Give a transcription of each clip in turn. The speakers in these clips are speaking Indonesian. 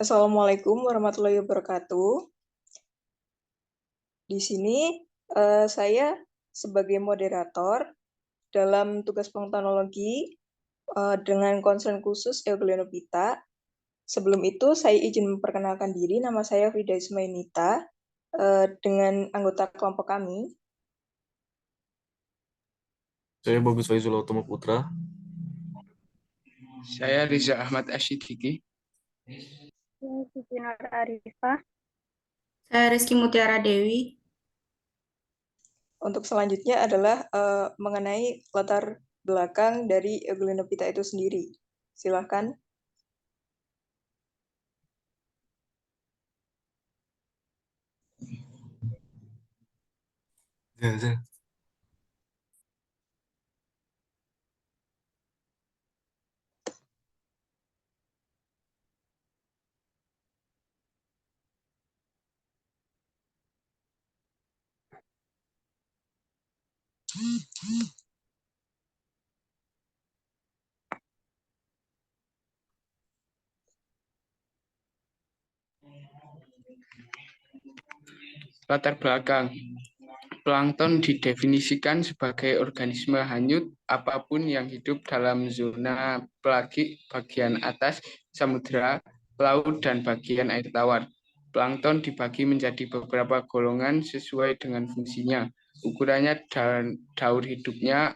Assalamualaikum warahmatullahi wabarakatuh. Di sini saya sebagai moderator dalam tugas pengetahuan dengan concern khusus Euglenophyta. Sebelum itu saya izin memperkenalkan diri, nama saya Frida Ismainita dengan anggota kelompok kami. Saya Bagus Faizul Utama Putra. Saya Riza Ahmad Asyidiki. Saya Siti Nur Arifah. Saya Rizky Mutiara Dewi. Untuk selanjutnya adalah mengenai latar belakang dari Euglenophyta itu sendiri. Silakan. Ya. Latar belakang. Plankton didefinisikan sebagai organisme hanyut apapun yang hidup dalam zona pelagik bagian atas samudera, laut, dan bagian air tawar. Plankton dibagi menjadi beberapa golongan sesuai dengan fungsinya, ukurannya dan daur hidupnya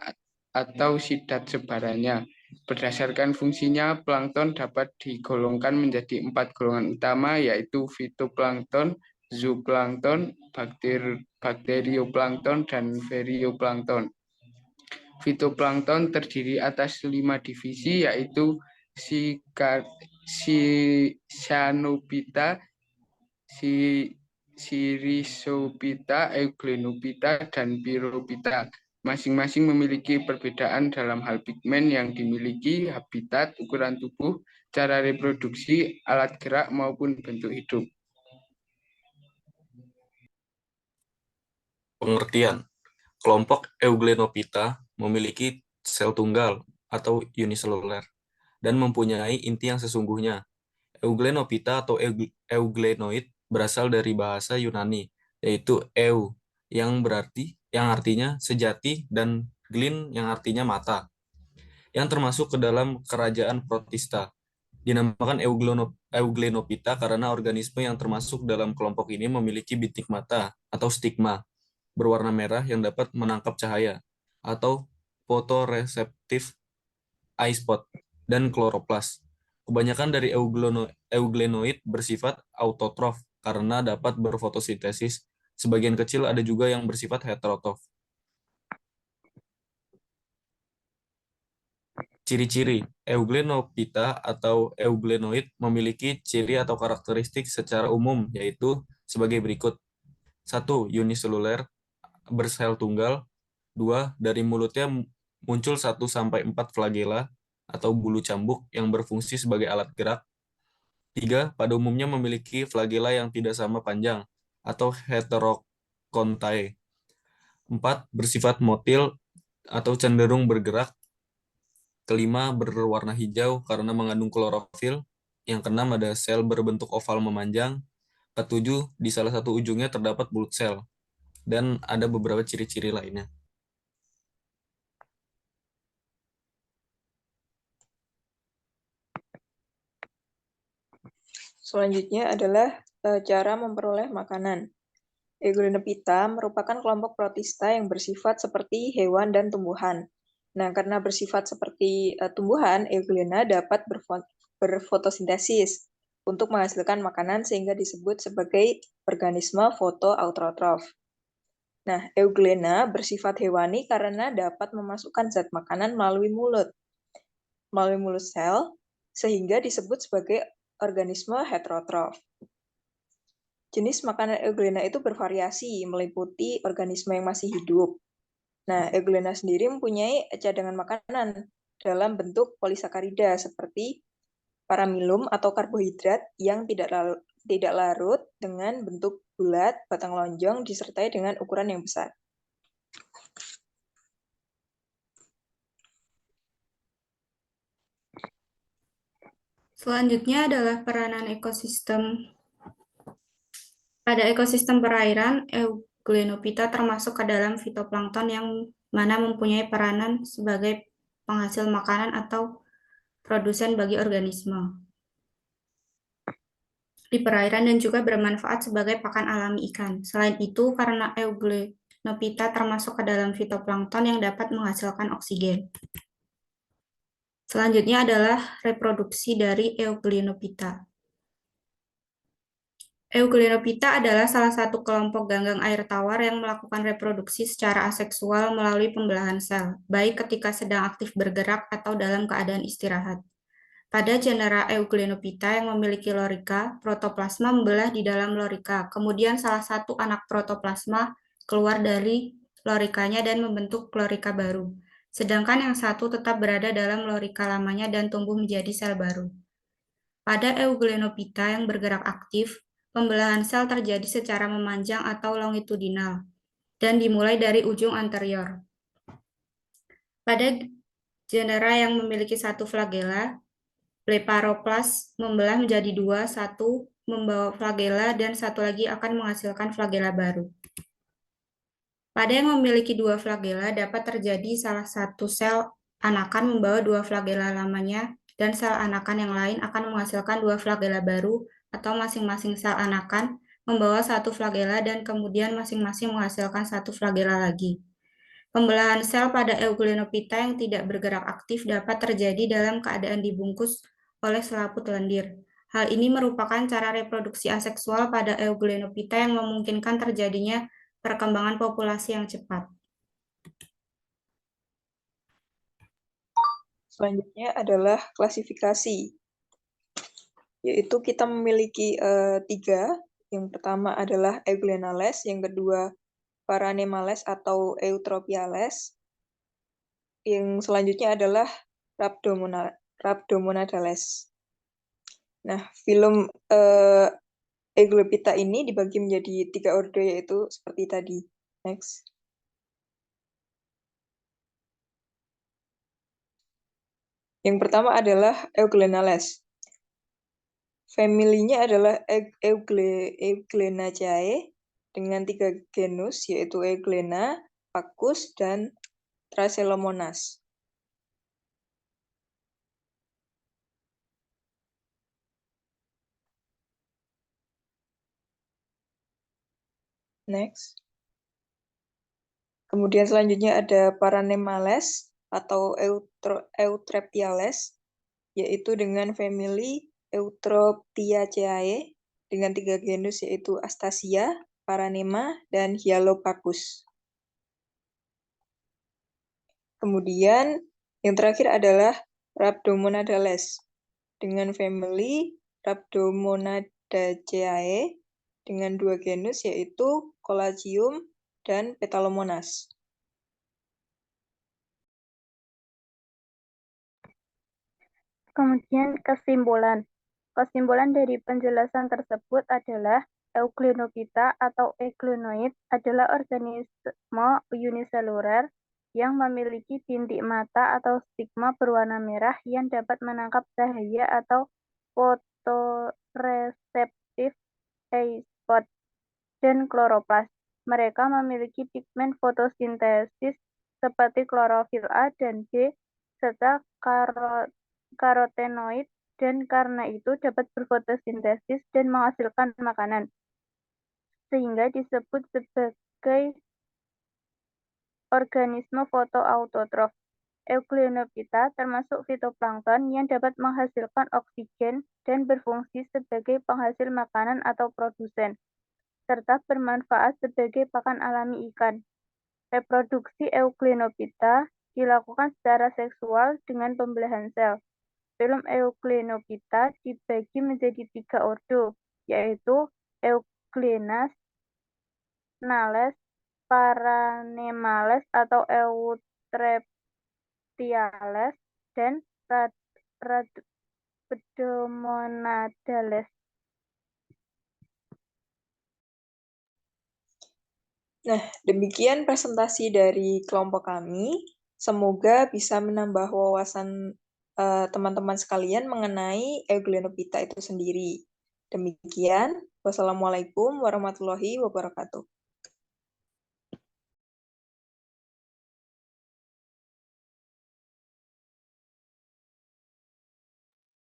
atau sidat sebarannya. Berdasarkan fungsinya, plankton dapat digolongkan menjadi 4 golongan utama, yaitu fitoplankton, zooplankton, bakterioplankton, dan ferioplankton. Fitoplankton terdiri atas 5 divisi, yaitu Cyanophyta, Sirrhizophyta, Euglenophyta, dan Pyrophyta. Masing-masing memiliki perbedaan dalam hal pigmen yang dimiliki, habitat, ukuran tubuh, cara reproduksi, alat gerak, maupun bentuk hidup. Pengertian. Kelompok Euglenophyta memiliki sel tunggal atau uniseluler dan mempunyai inti yang sesungguhnya. Euglenophyta atau euglenoid berasal dari bahasa Yunani, yaitu eu yang artinya sejati dan glin yang artinya mata, yang termasuk ke dalam kerajaan Protista. Dinamakan Euglenophyta karena organisme yang termasuk dalam kelompok ini memiliki bintik mata atau stigma berwarna merah yang dapat menangkap cahaya atau photoreceptive eye spot dan kloroplas. Kebanyakan dari euglenoid bersifat autotrof karena dapat berfotosintesis. Sebagian kecil ada juga yang bersifat heterotrof. Ciri-ciri Euglenophyta atau euglenoid memiliki ciri atau karakteristik secara umum, yaitu sebagai berikut. 1. Uniseluler, bersel tunggal. 2. Dari mulutnya muncul 1-4 flagela atau bulu cambuk yang berfungsi sebagai alat gerak. 3. Pada umumnya memiliki flagela yang tidak sama panjang atau heterokontae. 4. Bersifat motil atau cenderung bergerak. 5. Berwarna hijau karena mengandung klorofil. Yang keenam ada sel berbentuk oval memanjang. 7. Di salah satu ujungnya terdapat bulut sel. Dan ada beberapa ciri-ciri lainnya. Selanjutnya adalah cara memperoleh makanan. Euglenophyta merupakan kelompok protista yang bersifat seperti hewan dan tumbuhan. Nah, karena bersifat seperti tumbuhan, Euglena dapat berfotosintesis untuk menghasilkan makanan sehingga disebut sebagai organisme fotoautotrof. Nah, Euglena bersifat hewani karena dapat memasukkan zat makanan melalui mulut sel, sehingga disebut sebagai organisme heterotrof. Jenis makanan Euglena itu bervariasi, meliputi organisme yang masih hidup. Nah, Euglena sendiri mempunyai cadangan makanan dalam bentuk polisakarida seperti paramilum atau karbohidrat yang tidak larut dengan bentuk bulat, batang lonjong, disertai dengan ukuran yang besar. Selanjutnya adalah peranan ekosistem. Pada ekosistem perairan, Euglenophyta termasuk ke dalam fitoplankton yang mana mempunyai peranan sebagai penghasil makanan atau produsen bagi organisme di perairan dan juga bermanfaat sebagai pakan alami ikan. Selain itu, karena Euglenophyta termasuk ke dalam fitoplankton yang dapat menghasilkan oksigen. Selanjutnya adalah reproduksi dari Euglenophyta. Euglenophyta adalah salah satu kelompok ganggang air tawar yang melakukan reproduksi secara aseksual melalui pembelahan sel, baik ketika sedang aktif bergerak atau dalam keadaan istirahat. Pada genera Euglenophyta yang memiliki lorika, protoplasma membelah di dalam lorika. Kemudian salah satu anak protoplasma keluar dari lorikanya dan membentuk lorika baru. Sedangkan yang satu tetap berada dalam lorika lamanya dan tumbuh menjadi sel baru. Pada Euglenophyta yang bergerak aktif, pembelahan sel terjadi secara memanjang atau longitudinal dan dimulai dari ujung anterior. Pada genera yang memiliki satu flagela, Bleparoplas membelah menjadi dua, satu membawa flagela dan satu lagi akan menghasilkan flagela baru. Pada yang memiliki dua flagela dapat terjadi salah satu sel anakan membawa dua flagela lamanya dan sel anakan yang lain akan menghasilkan dua flagela baru atau masing-masing sel anakan membawa satu flagela dan kemudian masing-masing menghasilkan satu flagela lagi. Pembelahan sel pada Euglenophyta yang tidak bergerak aktif dapat terjadi dalam keadaan dibungkus oleh selaput lendir. Hal ini merupakan cara reproduksi aseksual pada Euglenophyta yang memungkinkan terjadinya perkembangan populasi yang cepat. Selanjutnya adalah klasifikasi, yaitu kita memiliki 3. Yang pertama adalah Euglenales, yang kedua Paranemales atau Eutropiales, yang selanjutnya adalah Rhabdomonadales. Nah, filum Euglenophyta ini dibagi menjadi 3 orde, yaitu seperti tadi. Next. Yang pertama adalah Euglenales. Familinya adalah Euglenaceae dengan 3 genus, yaitu Euglena, Pacus, dan Trachelomonas. Next. Kemudian selanjutnya ada Paranemales atau Eutreptiales, yaitu dengan family Eutropiaceae dengan 3 genus, yaitu Astasia, Paranema, dan Hyalopacus. Kemudian yang terakhir adalah Rhabdomonadales dengan family Rhabdomonadaceae dengan 2 genus, yaitu Colagium dan Petalomonas. Kemudian kesimpulan. Kesimpulan dari penjelasan tersebut adalah Euglenophyta atau Euglenoid adalah organisme uniseluler yang memiliki bintik mata atau stigma berwarna merah yang dapat menangkap cahaya atau fotoreseptif spot dan kloroplas. Mereka memiliki pigmen fotosintesis seperti klorofil A dan B serta karotenoid, dan karena itu dapat berfotosintesis dan menghasilkan makanan, sehingga disebut sebagai organisme fotoautotrof. Euglenophyta termasuk fitoplankton yang dapat menghasilkan oksigen dan berfungsi sebagai penghasil makanan atau produsen, serta bermanfaat sebagai pakan alami ikan. Reproduksi Euglenophyta dilakukan secara seksual dengan pembelahan sel. Filum Euglenophyta dibagi menjadi 3 ordo, yaitu Euglenas, Nales, Paranemales atau Eutreptiales, dan Rhabdomonadales. Nah, demikian presentasi dari kelompok kami. Semoga bisa menambah wawasan teman-teman sekalian mengenai Euglenophyta itu sendiri. Demikian, wassalamualaikum warahmatullahi wabarakatuh.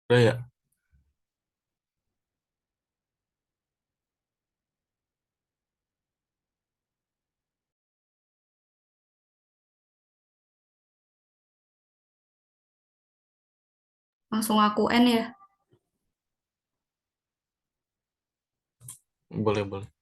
Udah ya? Langsung aku N ya. Boleh, boleh.